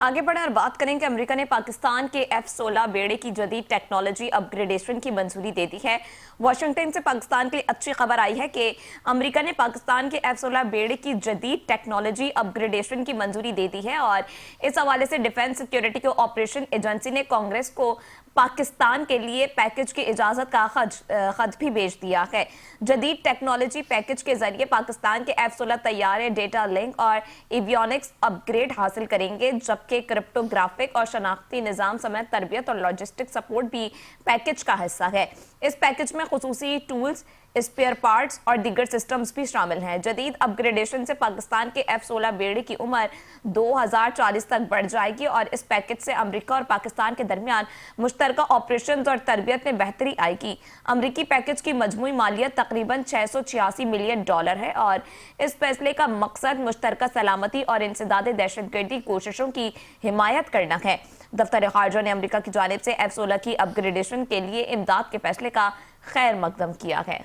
आगे बढ़े और बात करें कि अमेरिका ने पाकिस्तान के F-16 बेड़े की जदीद टेक्नोलॉजी अपग्रेडेशन की मंजूरी दे दी है। वाशिंगटन से पाकिस्तान के लिए अच्छी खबर आई है कि अमेरिका ने पाकिस्तान के F-16 बेड़े की जदीद टेक्नोलॉजी अपग्रेडेशन की मंजूरी दे दी है और इस हवाले से डिफेंस सिक्योरिटी के ऑपरेशन एजेंसी ने कांग्रेस को पाकिस्तान के लिए पैकेज की इजाजत का खत भी भेज दिया है। जदीद टेक्नोलॉजी पैकेज के जरिए पाकिस्तान के F-16 तैयारे डेटा लिंक और एवियोनिक्स अपग्रेड हासिल करेंगे, जबकि क्रिप्टोग्राफिक और शनाख्ती निजाम समेत तरबियत और लॉजिस्टिक सपोर्ट भी पैकेज का हिस्सा है। इस पैकेज में खुसूसी टूल्स, स्पेयर पार्ट्स और दीगर सिस्टम्स भी शामिल हैं। जदीद अपग्रेडेशन से पाकिस्तान के F-16 बेड़े की उम्र 2040 तक बढ़ जाएगी और इस पैकेज से अमेरिका और पाकिस्तान के दरमियान मुश्तरका ऑपरेशंस और तरबियत में बेहतरी आएगी। अमेरिकी पैकेज की मजमूई मालियत तकरीबन $686 मिलियन है और इस फैसले का मकसद मुश्तरका सलामती और इंसदाद दहशतगर्दी कोशिशों की हिमायत करना है। दफ्तर खारजा ने अमेरिका की जानिब से F-16 की अपग्रेडेशन के लिए इमदाद के फैसले का खैर मकदम किया है।